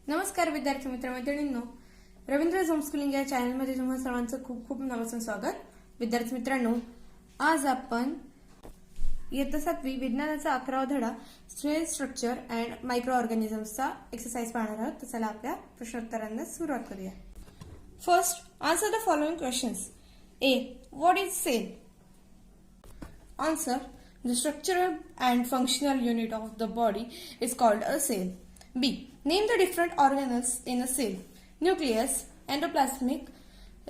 नमस्कार विद्यार्थी मित्रमैत्रिणींनो, रवींद्र होमस्कूलिंग या चॅनलमध्ये तुम्हा सर्वांचं खूप खूप नमस्कार स्वागत. विद्यार्थी मित्रांनो, आज आपण इयत्ता 7वी विज्ञानाचा 11वा धडा सेल स्ट्रक्चर अँड मायक्रो ऑर्गॅनिझम्सचा एक्सरसाइज पाहणार आहोत. तर चला आपल्या प्रश्नोत्तरांना सुरुवात करूया. First, answer the following questions. A. What is cell? Answer. The structural and functional unit of the body is called a cell. B. Name the different organelles in a cell. Nucleus, endoplasmic,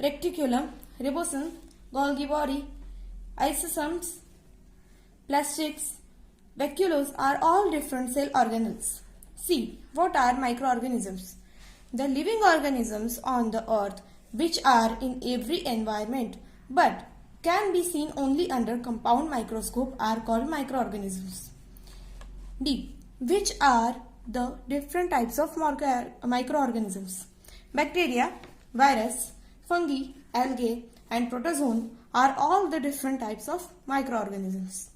reticulum, ribosome, Golgi body, lysosomes, plastics, vacuoles are all different cell organelles. C. What are microorganisms? The living organisms on the earth which are in every environment but can be seen only under compound microscope are called microorganisms. D. Which are the different types of microorganisms? Bacteria, virus, fungi, algae and protozoan are all the different types of microorganisms.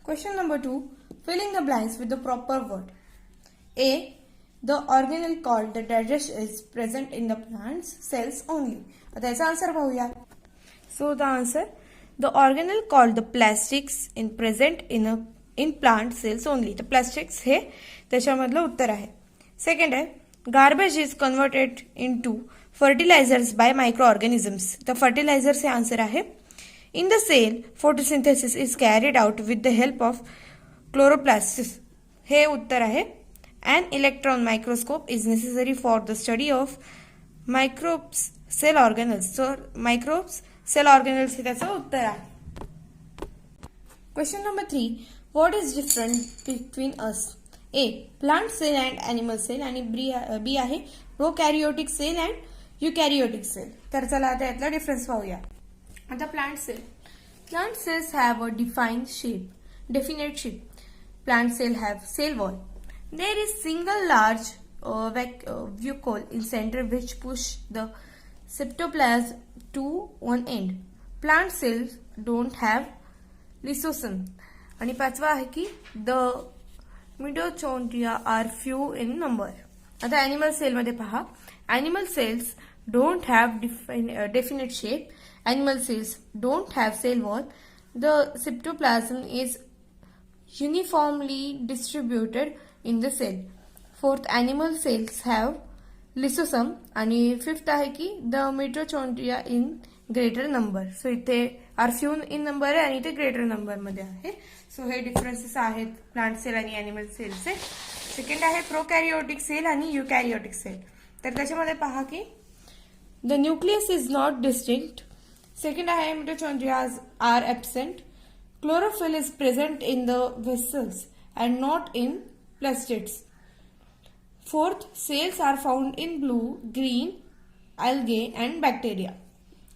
Question number 2. Fill in the blanks with the proper word. A. The organelle called the digest is present in the plant's cells only. आता याचा answer पाहूया. So the answer, the organelle called the plastics in present in plant cells only. The plastics हे त्याच्यामधलं उत्तर आहे. Second आहे, garbage is converted into fertilizers by microorganisms. The fertilizers हे answer आहे. In the cell, photosynthesis is carried out with the help of chloroplasts. हे उत्तर आहे. An electron microscope is necessary for the study of microbes, cell organelles. So microbes, cell organelles हे त्याचं उत्तर आहे. Question number 3. What is different between us? A. Plant cell and animal cell आणि B आहे prokaryotic cell and eukaryotic cell. तर चला आता यातला difference पाहूया. आता plant cell. Plant cells have a definite shape. Plant cell have cell wall. There is single large vacuole in center which push the cytoplasm to one end. Plant cells don't have lysosome. आणि पाचवा आहे की the mitochondria are few in number. आता animal cell मध्ये पहा. Animal cells don't have definite shape. Animal cells don't have cell wall. The cytoplasm is uniformly distributed in the cell. Fourth, animal cells have lysosome. आणि fifth आहे की the mitochondria in greater number. सो इथे are few in number आहे आणि इथे greater number मध्ये आहे. सो हे differences आहेत प्लांट सेल आणि अॅनिमल सेलचे. सेकंड आहे प्रोकॅरियोटिक सेल आणि युकॅरियोटिक सेल. तर त्याच्यामध्ये पहा की the nucleus is not distinct. Second आहे mitochondria are absent. Chlorophyll is present in the vessels and not in plastids. Fourth, cells are found in blue, green, algae and bacteria.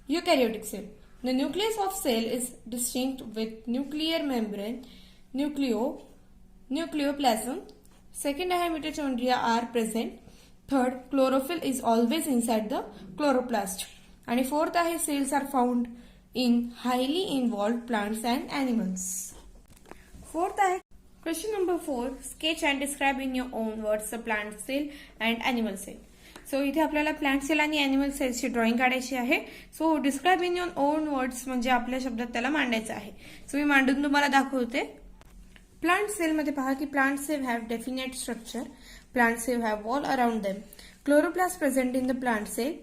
Eukaryotic cell. The nucleus of cell is distinct with nuclear membrane, nucleoplasm. Second, mitochondria are present. Third, chlorophyll is always inside the chloroplast. And fourth, cells are found in highly involved plants and animals. Fourth, Question number 4. Sketch and describe in your own words the plant cell and animal cell. So इथे आपल्याला plant cell आणि animal सेल्सची drawing काढायची आहे. So describe in your own words म्हणजे आपल्या शब्दात त्याला मांडायचं आहे. सो मी मांडून तुम्हाला दाखवते. प्लांट सेलमध्ये पहा की plant cell have definite structure. Plant cell have wall around them. Chloroplast present in the plant cell.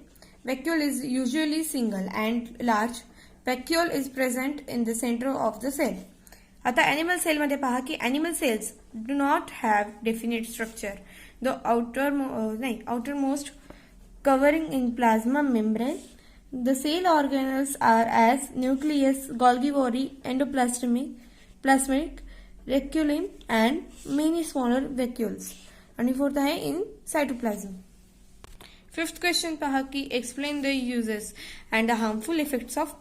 Vacuole is usually single and large. Vacuole is present in the center of the cell. आता animal सेलमध्ये पहा की animal sales do not have definite structure. The outermost covering in plasma membrane. The cell organelles are as nucleus, Golgi body, endoplasmic, reticulum and many smaller vacuoles. आणि fourth आहे in cytoplasm. Fifth question पहा की explain the uses and the harmful effects of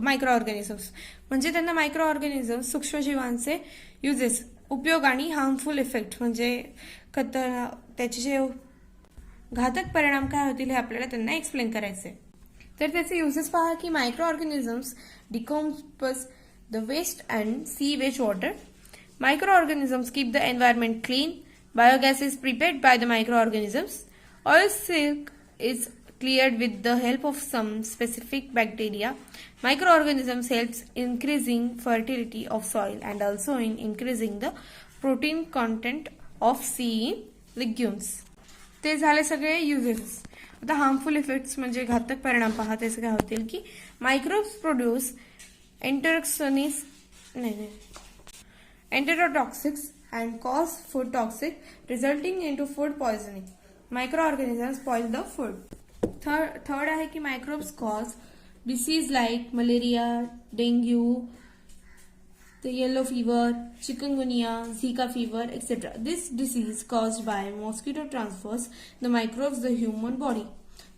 micro organisms. म्हणजे त्यांना micro organisms सूक्ष्मजीवांचे uses, उपयोग आणि harmful effect म्हणजे त्याचे जे घातक परिणाम काय होतील हे आपल्याला त्यांना एक्सप्लेन करायचे. तर त्याचे युजेस पहा की microorganisms decompose the waste and see waste water. Microorganisms keep the environment clean. Biogas is prepared by the microorganisms. Oil silk is cleared with the help of some specific bacteria. Microorganisms helps increasing fertility of soil and also in increasing the protein content of sea legumes. ते झाले सगळे uses. आता harmful effects म्हणजे घातक परिणाम पहा. त्याचे काय होतील की microbes produce enterotoxics and cause food toxic, resulting into food poisoning. Microorganisms spoil the food. Third आहे की microbes cause disease like malaria, dengue, the yellow fever, chikungunya, Zika fever, etc. This disease caused by mosquito transfers the microbes the human body.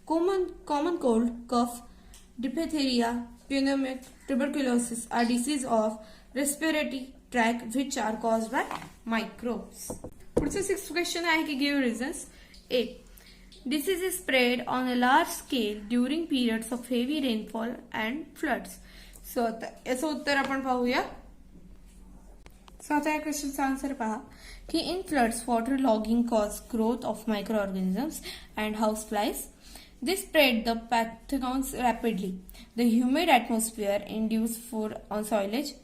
Common cold, cough, diphtheria, pneumonia, tuberculosis are disease of respiratory tract which are caused by microbes. पुढचं 6th question आहे की give reasons. A. Disease is spread on a large scale during periods of heavy rainfall and floods. So याचं उत्तर आपण पाहूया. So आता या क्वेश्चनचा answer पहा की in floods water logging cause growth of microorganisms and houseflies. This spread the pathogens rapidly. The humid atmosphere induced food on soilage.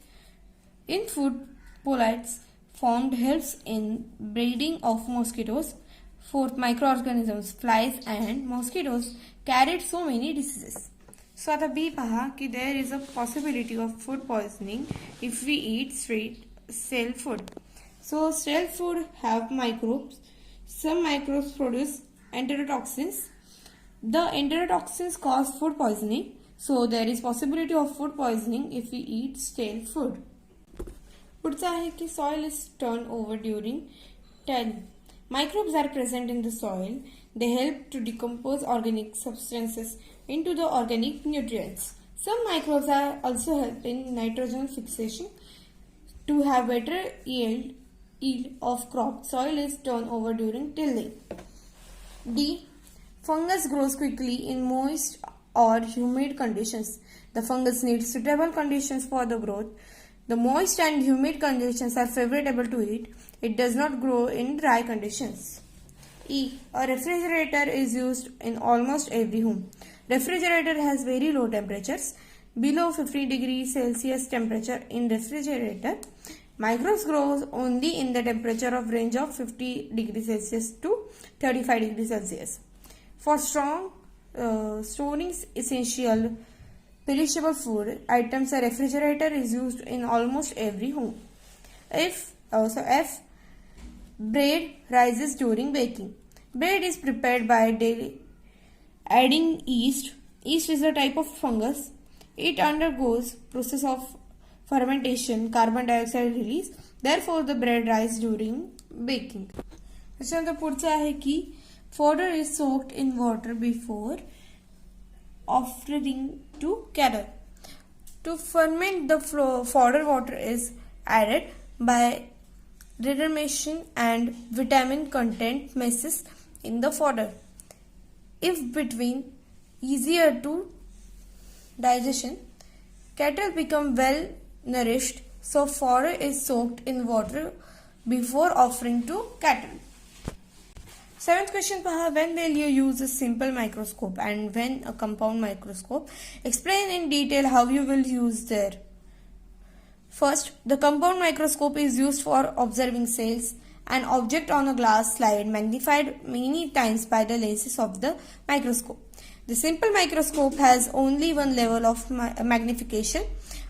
In food, pellets formed helps in breeding of mosquitoes. Fourth, microorganisms, flies and mosquitoes carried so many diseases. So आता B पहा की there is a possibility of food poisoning if we eat stale food. So stale food have microbes. Some microbes produce enterotoxins. The enterotoxins cause food poisoning. So there is possibility of food poisoning if we eat stale food. पुढचा आहे की soil is turned over during tilling. Microbes are present in the soil. They help to decompose organic substances into the organic nutrients. Some microbes are also help in nitrogen fixation to have better yield of crop. Soil is turned over during tilling. D. Fungus grows quickly in moist or humid conditions. The fungus needs suitable conditions for the growth. The moist and humid conditions are favorable to it. It does not grow in dry conditions. E. A refrigerator is used in almost every home. Refrigerator has very low temperatures. Below 50 degrees Celsius temperature in refrigerator. Microbes grow only in the temperature of range of 50 degrees Celsius to 35 degrees Celsius. For storing essential perishable food items, a refrigerator is used in almost every home. F. Bread rises during baking. Bread is prepared by adding yeast. Yeast is a type of fungus. It undergoes process of fermentation, carbon dioxide release. Therefore, the bread rises during baking. त्याच्यानंतर पुढचं आहे की fodder is soaked in water before offering to cattle. To ferment the fodder, water is added by reduction and vitamin content messes in the fodder. If between easier to digestion, cattle become well nourished, so fodder is soaked in water before offering to cattle. 7th question paha, when will you use a simple microscope and when a compound microscope? Explain in detail how you will use there. First, the compound microscope is used for observing cells and object on a glass slide magnified many times by the lenses of the microscope. The simple microscope has only one level of magnification.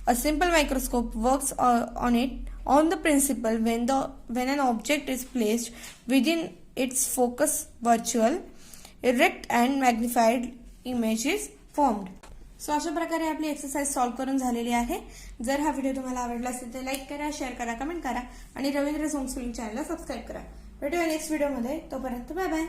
A simple microscope works on the principle when an object is placed within its focus, virtual, erect and magnified image is formed. सो अशा प्रकारे आपली exercise solve करून झालेली आहे. जर हा video तुम्हाला आवडला असेल तर लाईक करा, शेअर करा, कमेंट करा आणि रवींद्र होम स्कूलिंग चॅनलला सबस्क्राईब करा. भेटूया नेक्स्ट व्हिडिओमध्ये. तोपर्यंत बाय बाय.